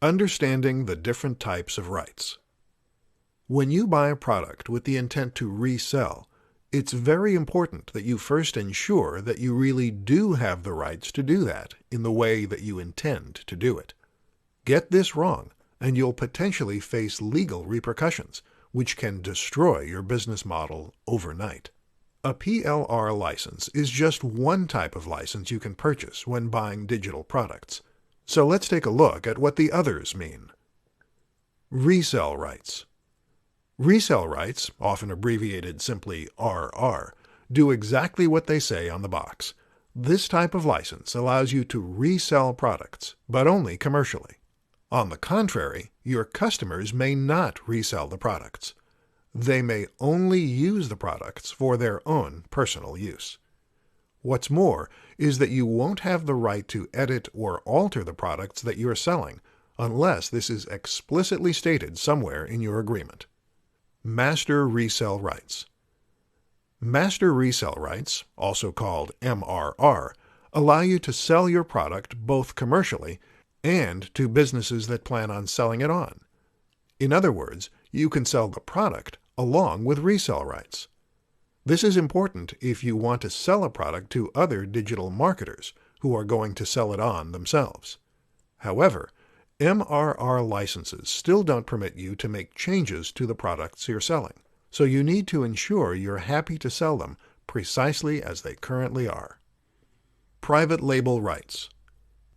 Understanding the different types of rights. When you buy a product with the intent to resell, it's very important that you first ensure that you really do have the rights to do that in the way that you intend to do it. Get this wrong, and you'll potentially face legal repercussions, which can destroy your business model overnight. A PLR license is just one type of license you can purchase when buying digital products. So let's take a look at what the others mean. Resell rights. Resell rights, often abbreviated simply RR, do exactly what they say on the box. This type of license allows you to resell products, but only commercially. On the contrary, your customers may not resell the products. They may only use the products for their own personal use. What's more is that you won't have the right to edit or alter the products that you're selling unless this is explicitly stated somewhere in your agreement. Master resell rights. Master resell rights, also called MRR, allow you to sell your product both commercially and to businesses that plan on selling it on. In other words, you can sell the product along with resell rights. This is important if you want to sell a product to other digital marketers who are going to sell it on themselves. However, MRR licenses still don't permit you to make changes to the products you're selling, so you need to ensure you're happy to sell them precisely as they currently are. Private label rights.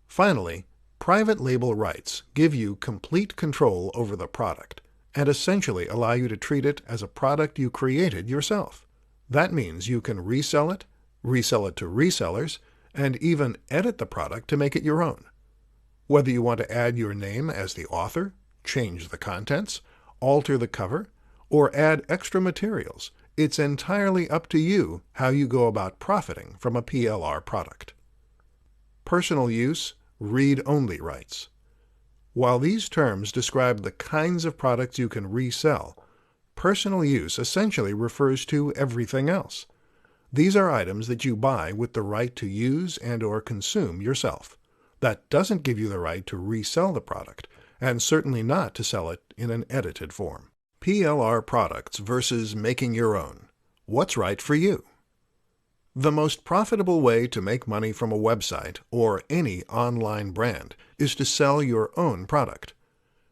Finally, private label rights give you complete control over the product and essentially allow you to treat it as a product you created yourself. That means you can resell it to resellers, and even edit the product to make it your own. Whether you want to add your name as the author, change the contents, alter the cover, or add extra materials, it's entirely up to you how you go about profiting from a PLR product. Personal use, read-only rights. While these terms describe the kinds of products you can resell, personal use essentially refers to everything else. These are items that you buy with the right to use and/or consume yourself. That doesn't give you the right to resell the product, and certainly not to sell it in an edited form. PLR products versus making your own. What's right for you? The most profitable way to make money from a website or any online brand is to sell your own product.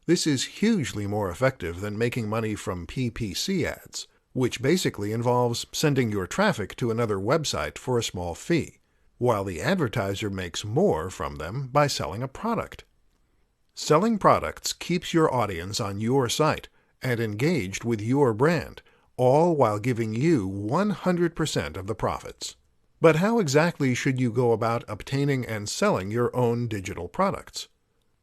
This is hugely more effective than making money from PPC ads, which basically involves sending your traffic to another website for a small fee, while the advertiser makes more from them by selling a product. Selling products keeps your audience on your site and engaged with your brand, all while giving you 100% of the profits. But how exactly should you go about obtaining and selling your own digital products?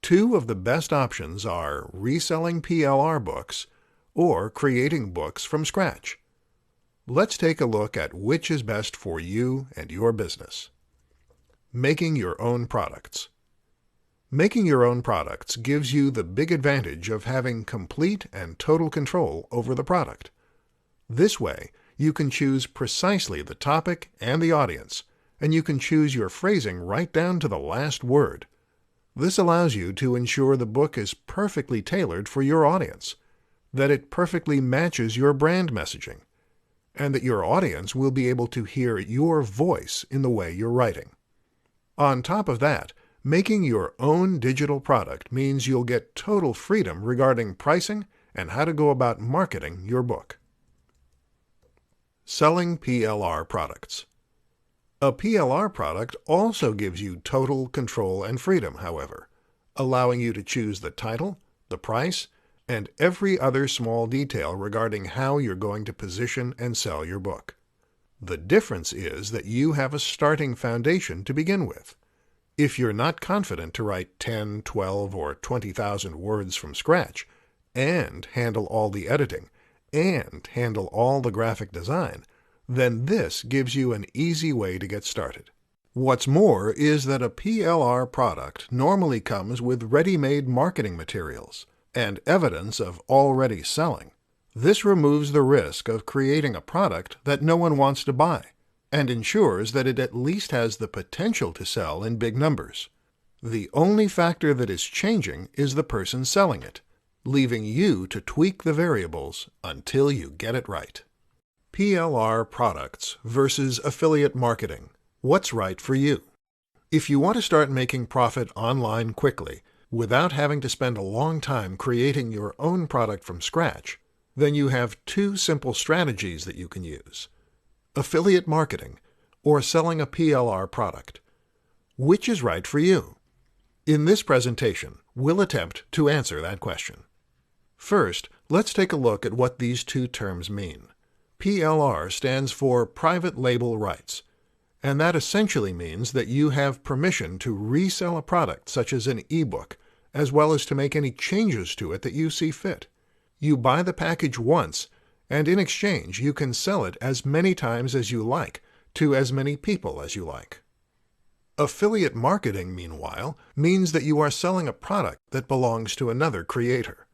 Two of the best options are reselling PLR books or creating books from scratch. Let's take a look at which is best for you and your business. Making your own products. Making your own products gives you the big advantage of having complete and total control over the product. This way, you can choose precisely the topic and the audience, and you can choose your phrasing right down to the last word. This allows you to ensure the book is perfectly tailored for your audience, that it perfectly matches your brand messaging, and that your audience will be able to hear your voice in the way you're writing. On top of that, making your own digital product means you'll get total freedom regarding pricing and how to go about marketing your book. Selling PLR products. A PLR product also gives you total control and freedom, however, allowing you to choose the title, the price, and every other small detail regarding how you're going to position and sell your book. The difference is that you have a starting foundation to begin with. If you're not confident to write 10, 12, or 20,000 words from scratch, and handle all the editing, and handle all the graphic design, then this gives you an easy way to get started. What's more is that a PLR product normally comes with ready-made marketing materials and evidence of already selling. This removes the risk of creating a product that no one wants to buy and ensures that it at least has the potential to sell in big numbers. The only factor that is changing is the person selling it, leaving you to tweak the variables until you get it right. PLR products versus affiliate marketing. What's right for you? If you want to start making profit online quickly, without having to spend a long time creating your own product from scratch, then you have two simple strategies that you can use: affiliate marketing or selling a PLR product. Which is right for you? In this presentation, we'll attempt to answer that question. First, let's take a look at what these two terms mean. PLR stands for private label rights, and that essentially means that you have permission to resell a product such as an ebook, as well as to make any changes to it that you see fit. You buy the package once, and in exchange you can sell it as many times as you like, to as many people as you like. Affiliate marketing, meanwhile, means that you are selling a product that belongs to another creator.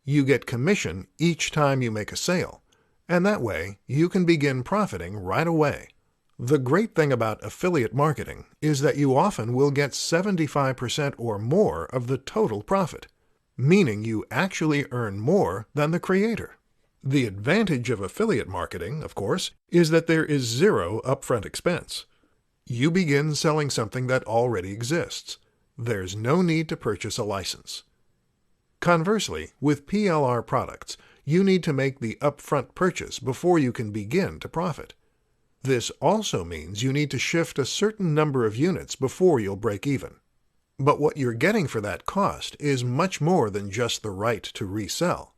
You get commission each time you make a sale, and that way you can begin profiting right away. The great thing about affiliate marketing is that you often will get 75% or more of the total profit, meaning you actually earn more than the creator. The advantage of affiliate marketing, of course, is that there is zero upfront expense. You begin selling something that already exists. There's no need to purchase a license. Conversely, with PLR products, you need to make the upfront purchase before you can begin to profit. This also means you need to shift a certain number of units before you'll break even. But what you're getting for that cost is much more than just the right to resell.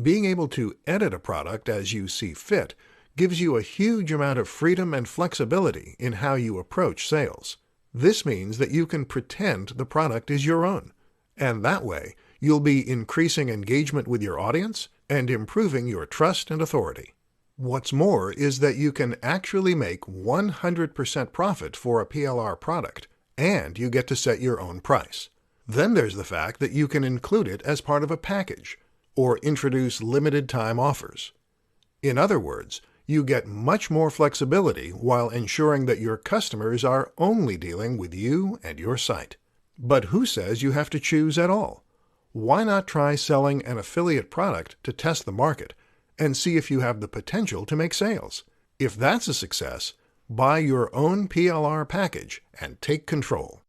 Being able to edit a product as you see fit gives you a huge amount of freedom and flexibility in how you approach sales. This means that you can pretend the product is your own, and that way you'll be increasing engagement with your audience and improving your trust and authority. What's more is that you can actually make 100% profit for a PLR product, and you get to set your own price. Then there's the fact that you can include it as part of a package, or introduce limited time offers. In other words, you get much more flexibility while ensuring that your customers are only dealing with you and your site. But who says you have to choose at all? Why not try selling an affiliate product to test the market and see if you have the potential to make sales? If that's a success, buy your own PLR package and take control.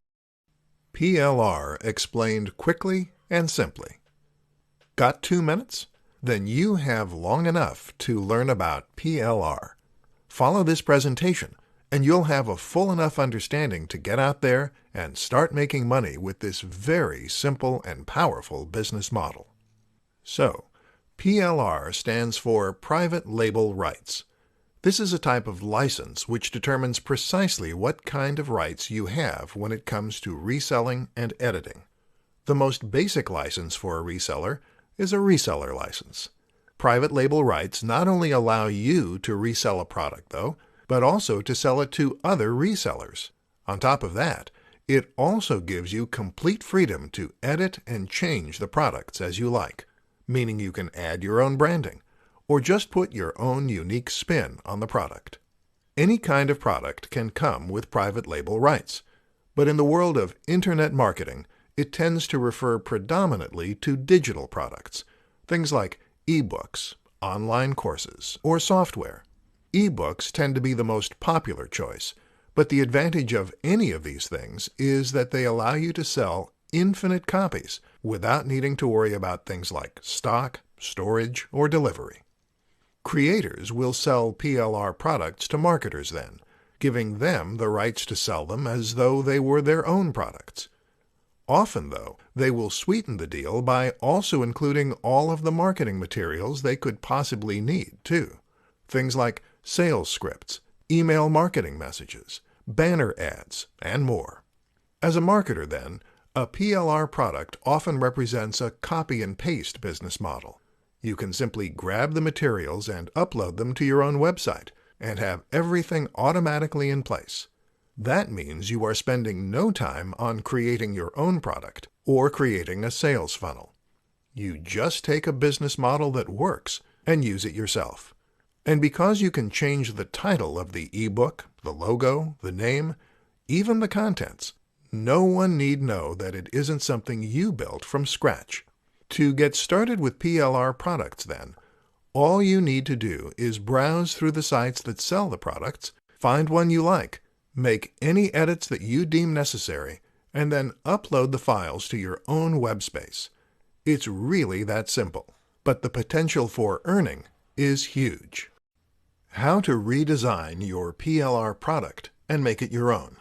PLR explained quickly and simply. Got 2 minutes? Then you have long enough to learn about PLR. Follow this presentation, and you'll have a full enough understanding to get out there and start making money with this very simple and powerful business model. So, PLR stands for Private Label Rights. This is a type of license which determines precisely what kind of rights you have when it comes to reselling and editing. The most basic license for a reseller is a reseller license. Private label rights not only allow you to resell a product, though, but also to sell it to other resellers. On top of that, it also gives you complete freedom to edit and change the products as you like, meaning you can add your own branding, or just put your own unique spin on the product. Any kind of product can come with private label rights, but in the world of internet marketing, it tends to refer predominantly to digital products, things like ebooks, online courses, or software. Ebooks tend to be the most popular choice, but the advantage of any of these things is that they allow you to sell infinite copies without needing to worry about things like stock, storage, or delivery. Creators will sell PLR products to marketers then, giving them the rights to sell them as though they were their own products. Often, though, they will sweeten the deal by also including all of the marketing materials they could possibly need, too. Things like sales scripts, email marketing messages, banner ads, and more. As a marketer, then, a PLR product often represents a copy and paste business model. You can simply grab the materials and upload them to your own website and have everything automatically in place. That means you are spending no time on creating your own product or creating a sales funnel. You just take a business model that works and use it yourself. And because you can change the title of the ebook, the logo, the name, even the contents, No one need know that it isn't something you built from scratch. To get started with PLR products, then, all you need to do is browse through the sites that sell the products, find one you like, make any edits that you deem necessary, and then upload the files to your own web space. It's really that simple, but the potential for earning is huge. How to redesign your PLR product and make it your own.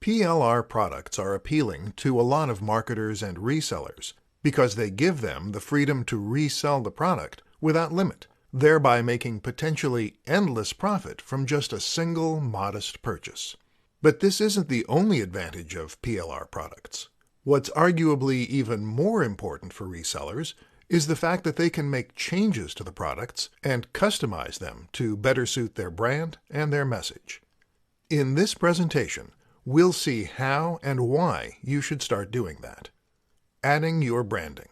PLR products are appealing to a lot of marketers and resellers because they give them the freedom to resell the product without limit, thereby making potentially endless profit from just a single modest purchase. But this isn't the only advantage of PLR products. What's arguably even more important for resellers is the fact that they can make changes to the products and customize them to better suit their brand and their message. In this presentation, we'll see how and why you should start doing that. Adding your branding.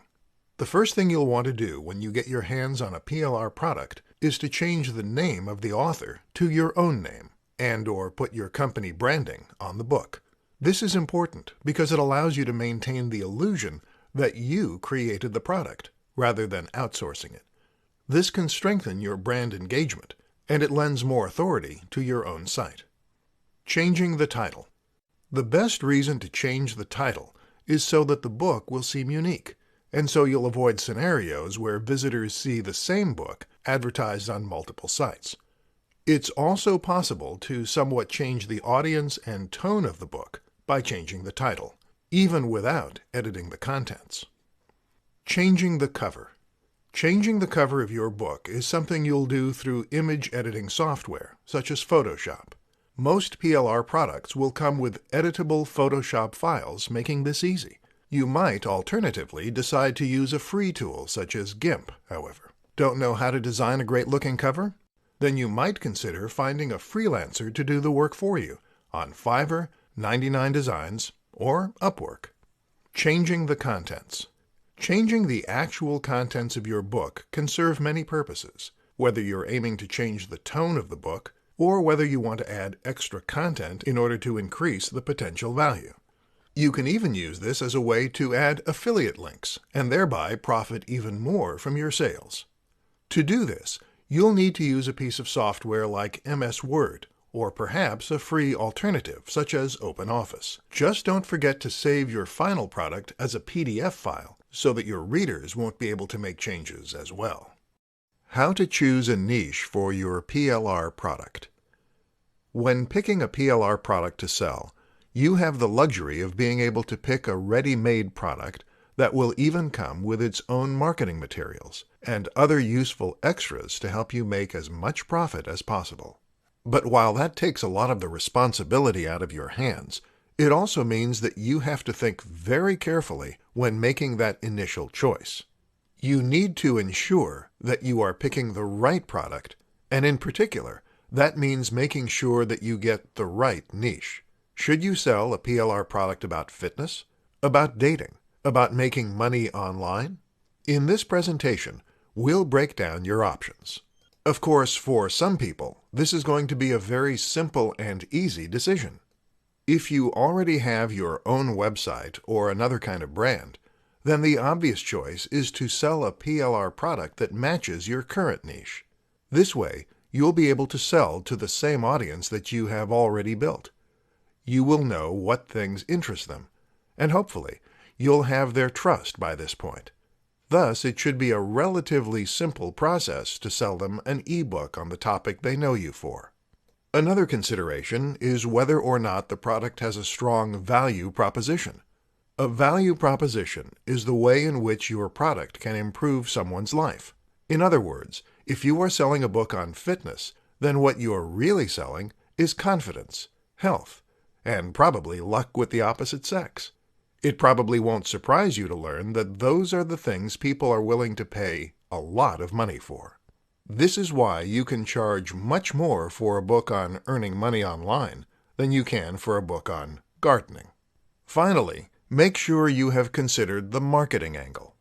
The first thing you'll want to do when you get your hands on a PLR product is to change the name of the author to your own name and/or put your company branding on the book. This is important because it allows you to maintain the illusion that you created the product rather than outsourcing it. This can strengthen your brand engagement, and it lends more authority to your own site. Changing the title. The best reason to change the title is so that the book will seem unique, and so you'll avoid scenarios where visitors see the same book advertised on multiple sites. It's also possible to somewhat change the audience and tone of the book by changing the title, even without editing the contents. Changing the cover. Changing the cover of your book is something you'll do through image editing software, such as Photoshop. Most PLR products will come with editable Photoshop files, making this easy. You might alternatively decide to use a free tool such as GIMP, however. Don't know how to design a great-looking cover? Then you might consider finding a freelancer to do the work for you on Fiverr, 99 Designs, or Upwork. Changing the contents. Changing the actual contents of your book can serve many purposes, whether you're aiming to change the tone of the book or whether you want to add extra content in order to increase the potential value. You can even use this as a way to add affiliate links and thereby profit even more from your sales. To do this, you'll need to use a piece of software like MS Word, or perhaps a free alternative such as OpenOffice. Just don't forget to save your final product as a PDF file so that your readers won't be able to make changes as well. How to choose a niche for your PLR product. When picking a PLR product to sell, you have the luxury of being able to pick a ready-made product that will even come with its own marketing materials and other useful extras to help you make as much profit as possible. But while that takes a lot of the responsibility out of your hands, it also means that you have to think very carefully when making that initial choice. You need to ensure that you are picking the right product, and in particular, that means making sure that you get the right niche. Should you sell a PLR product about fitness, about dating, about making money online? In this presentation, we'll break down your options. Of course, for some people, this is going to be a very simple and easy decision. If you already have your own website or another kind of brand, then the obvious choice is to sell a PLR product that matches your current niche. This way, you'll be able to sell to the same audience that you have already built. You will know what things interest them, and hopefully, you'll have their trust by this point. Thus, it should be a relatively simple process to sell them an ebook on the topic they know you for. Another consideration is whether or not the product has a strong value proposition. A value proposition is the way in which your product can improve someone's life. In other words, if you are selling a book on fitness, then what you're really selling is confidence, health, and probably luck with the opposite sex. It probably won't surprise you to learn that those are the things people are willing to pay a lot of money for. This is why you can charge much more for a book on earning money online than you can for a book on gardening. Finally, make sure you have considered the marketing angle.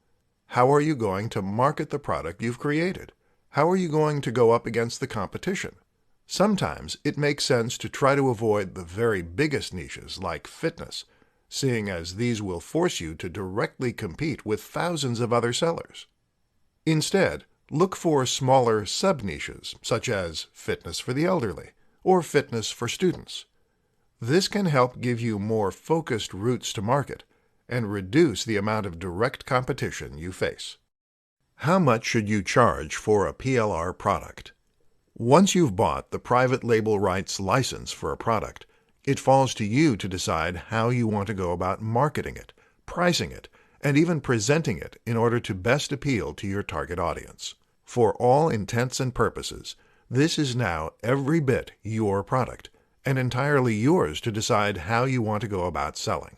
How are you going to market the product you've created? How are you going to go up against the competition? Sometimes it makes sense to try to avoid the very biggest niches like fitness, seeing as these will force you to directly compete with thousands of other sellers. Instead, look for smaller sub-niches, such as fitness for the elderly or fitness for students. This can help give you more focused routes to market and reduce the amount of direct competition you face. How much should you charge for a PLR product? Once you've bought the private label rights license for a product, it falls to you to decide how you want to go about marketing it, pricing it, and even presenting it in order to best appeal to your target audience. For all intents and purposes, this is now every bit your product, and entirely yours to decide how you want to go about selling.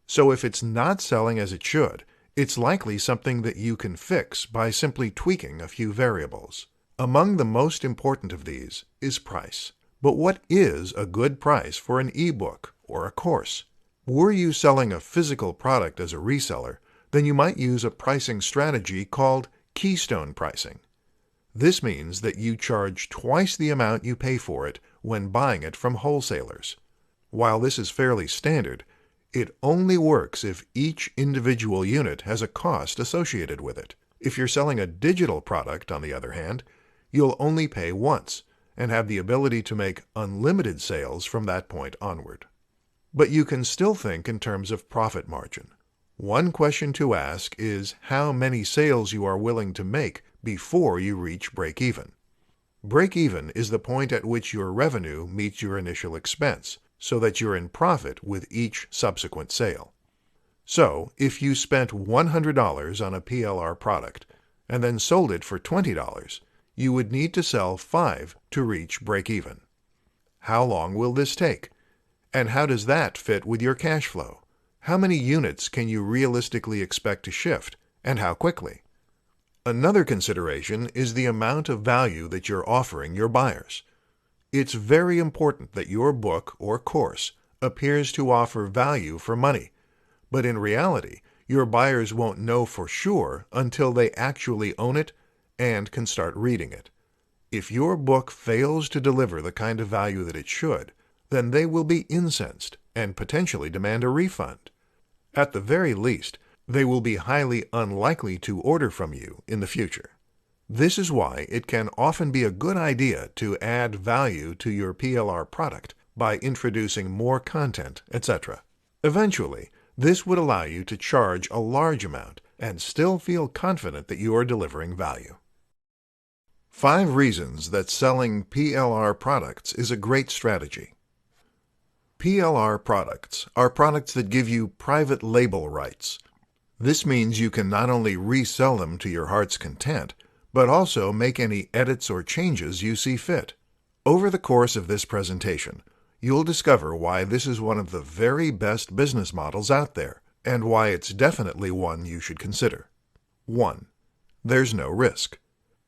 So if it's not selling as it should, it's likely something that you can fix by simply tweaking a few variables. Among the most important of these is price. But what is a good price for an ebook or a course? Were you selling a physical product as a reseller, then you might use a pricing strategy called keystone pricing. This means that you charge twice the amount you pay for it when buying it from wholesalers. While this is fairly standard, it only works if each individual unit has a cost associated with it. If you're selling a digital product, on the other hand, you'll only pay once and have the ability to make unlimited sales from that point onward. But you can still think in terms of profit margin. One question to ask is how many sales you are willing to make before you reach break-even. Break-even is the point at which your revenue meets your initial expense, so that you're in profit with each subsequent sale. So, if you spent $100 on a PLR product and then sold it for $20, you would need to sell 5 to reach break-even. How long will this take? And how does that fit with your cash flow? How many units can you realistically expect to shift, and how quickly? Another consideration is the amount of value that you're offering your buyers. It's very important that your book or course appears to offer value for money, but in reality, your buyers won't know for sure until they actually own it and can start reading it. If your book fails to deliver the kind of value that it should, then they will be incensed and potentially demand a refund. At the very least, they will be highly unlikely to order from you in the future. This is why it can often be a good idea to add value to your PLR product by introducing more content, etc. Eventually, this would allow you to charge a large amount and still feel confident that you are delivering value. 5 reasons that selling PLR products is a great strategy. PLR products are products that give you private label rights. This means you can not only resell them to your heart's content, but also make any edits or changes you see fit. Over the course of this presentation, you'll discover why this is one of the very best business models out there, and why it's definitely one you should consider. 1. There's no risk.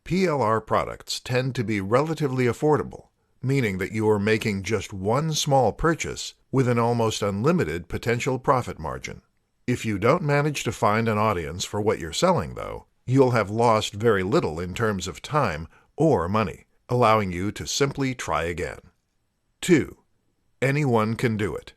PLR products tend to be relatively affordable, meaning that you are making just one small purchase with an almost unlimited potential profit margin. If you don't manage to find an audience for what you're selling, though, you'll have lost very little in terms of time or money, allowing you to simply try again. 2. Anyone can do it.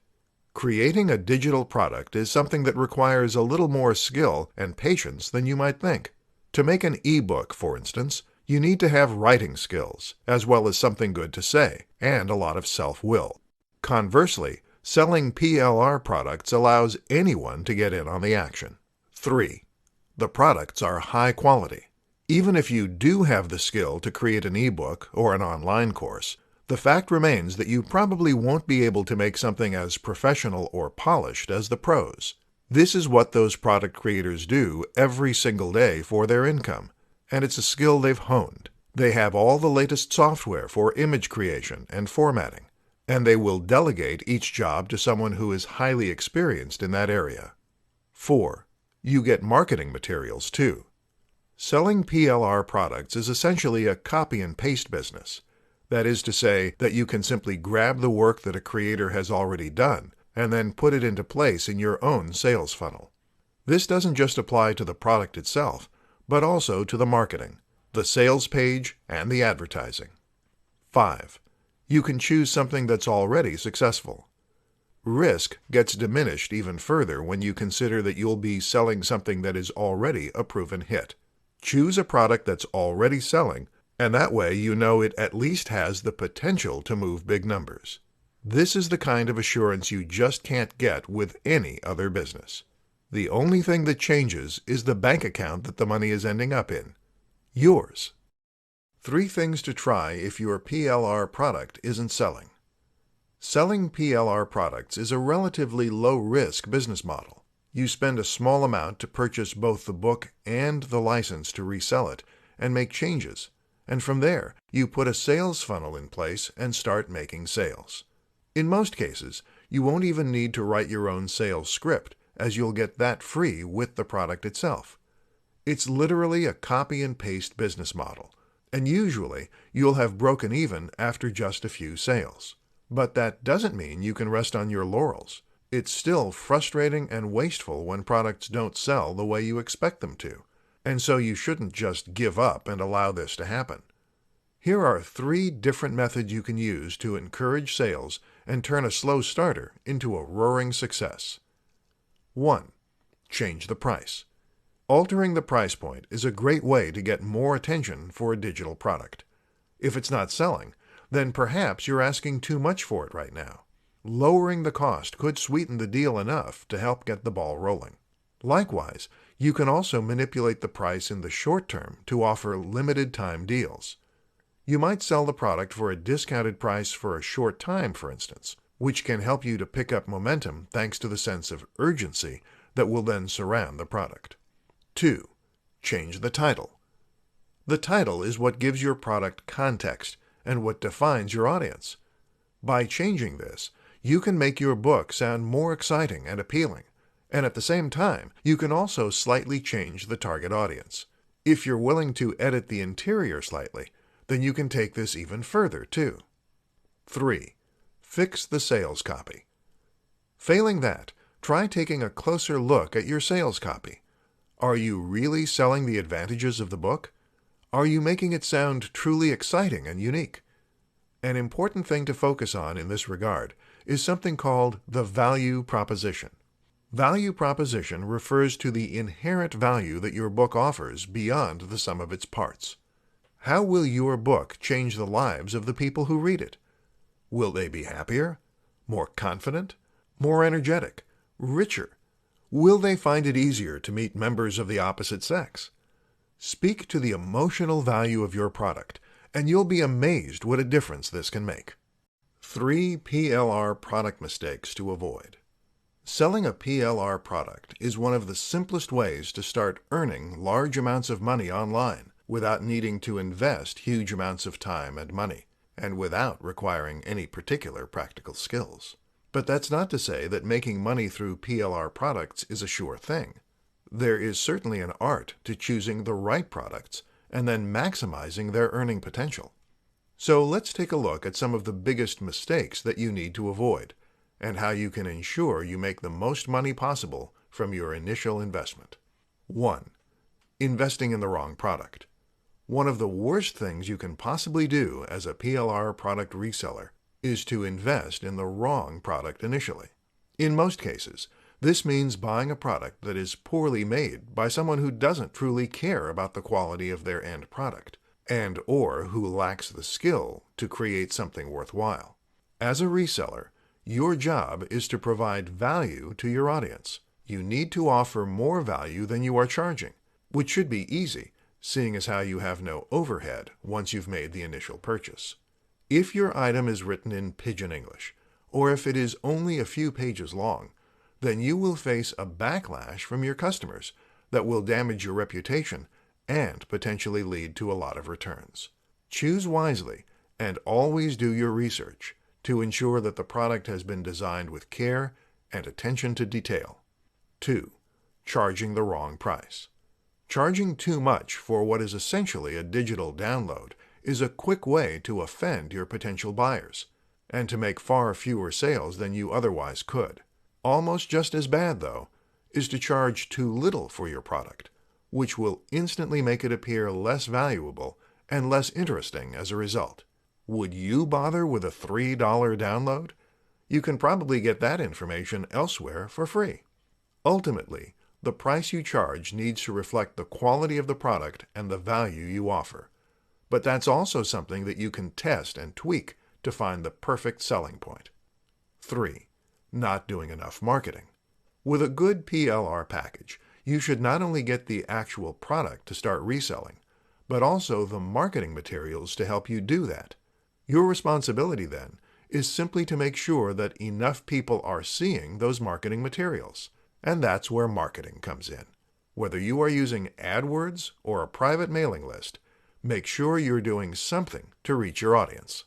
Creating a digital product is something that requires a little more skill and patience than you might think. To make an ebook, for instance, you need to have writing skills, as well as something good to say, and a lot of self-will. Conversely, selling PLR products allows anyone to get in on the action. 3. The products are high quality. Even if you do have the skill to create an ebook or an online course, the fact remains that you probably won't be able to make something as professional or polished as the pros. This is what those product creators do every single day for their income, and it's a skill they've honed. They have all the latest software for image creation and formatting, and they will delegate each job to someone who is highly experienced in that area. 4. You get marketing materials too. Selling PLR products is essentially a copy and paste business. That is to say that you can simply grab the work that a creator has already done and then put it into place in your own sales funnel. This doesn't just apply to the product itself, but also to the marketing, the sales page, and the advertising. 5. You can choose something that's already successful. Risk gets diminished even further when you consider that you'll be selling something that is already a proven hit. Choose a product that's already selling, and that way you know it at least has the potential to move big numbers. This is the kind of assurance you just can't get with any other business. The only thing that changes is the bank account that the money is ending up in. Yours. 3 things to try if your PLR product isn't selling. Selling PLR products is a relatively low-risk business model. You spend a small amount to purchase both the book and the license to resell it and make changes, and from there you put a sales funnel in place and start making sales. In most cases, you won't even need to write your own sales script, as you'll get that free with the product itself. It's literally a copy and paste business model, and usually you'll have broken even after just a few sales. But that doesn't mean you can rest on your laurels. It's still frustrating and wasteful when products don't sell the way you expect them to, and so you shouldn't just give up and allow this to happen. Here are 3 different methods you can use to encourage sales and turn a slow starter into a roaring success. 1. Change the price. Altering the price point is a great way to get more attention for a digital product. If it's not selling, then perhaps you're asking too much for it right now. Lowering the cost could sweeten the deal enough to help get the ball rolling. Likewise, you can also manipulate the price in the short term to offer limited-time deals. You might sell the product for a discounted price for a short time, for instance, which can help you to pick up momentum thanks to the sense of urgency that will then surround the product. 2. Change the title. The title is what gives your product context and what defines your audience. By changing this, you can make your book sound more exciting and appealing, and at the same time, you can also slightly change the target audience. If you're willing to edit the interior slightly, then you can take this even further too. 3. Fix the sales copy. Failing that, try taking a closer look at your sales copy. Are you really selling the advantages of the book? Are you making it sound truly exciting and unique? An important thing to focus on in this regard is something called the value proposition. Value proposition refers to the inherent value that your book offers beyond the sum of its parts. How will your book change the lives of the people who read it? Will they be happier, more confident, more energetic, richer? Will they find it easier to meet members of the opposite sex? Speak to the emotional value of your product, and you'll be amazed what a difference this can make. 3 PLR product mistakes to avoid. Selling a PLR product is one of the simplest ways to start earning large amounts of money online without needing to invest huge amounts of time and money, and without requiring any particular practical skills. But that's not to say that making money through PLR products is a sure thing. There is certainly an art to choosing the right products and then maximizing their earning potential. So let's take a look at some of the biggest mistakes that you need to avoid and how you can ensure you make the most money possible from your initial investment. 1. Investing in the wrong product. One of the worst things you can possibly do as a PLR product reseller is to invest in the wrong product initially. In most cases, this means buying a product that is poorly made by someone who doesn't truly care about the quality of their end product, and or who lacks the skill to create something worthwhile. As a reseller, your job is to provide value to your audience. You need to offer more value than you are charging, which should be easy, seeing as how you have no overhead once you've made the initial purchase. If your item is written in pidgin English, or if it is only a few pages long, then you will face a backlash from your customers that will damage your reputation and potentially lead to a lot of returns. Choose wisely and always do your research to ensure that the product has been designed with care and attention to detail. 2. Charging the wrong price. Charging too much for what is essentially a digital download is a quick way to offend your potential buyers and to make far fewer sales than you otherwise could. Almost just as bad, though, is to charge too little for your product, which will instantly make it appear less valuable and less interesting as a result. Would you bother with a $3 download? You can probably get that information elsewhere for free. Ultimately, the price you charge needs to reflect the quality of the product and the value you offer. But that's also something that you can test and tweak to find the perfect selling point. 3. Not doing enough marketing. With a good PLR package, you should not only get the actual product to start reselling, but also the marketing materials to help you do that. Your responsibility, then, is simply to make sure that enough people are seeing those marketing materials. And that's where marketing comes in. Whether you are using AdWords or a private mailing list, make sure you're doing something to reach your audience.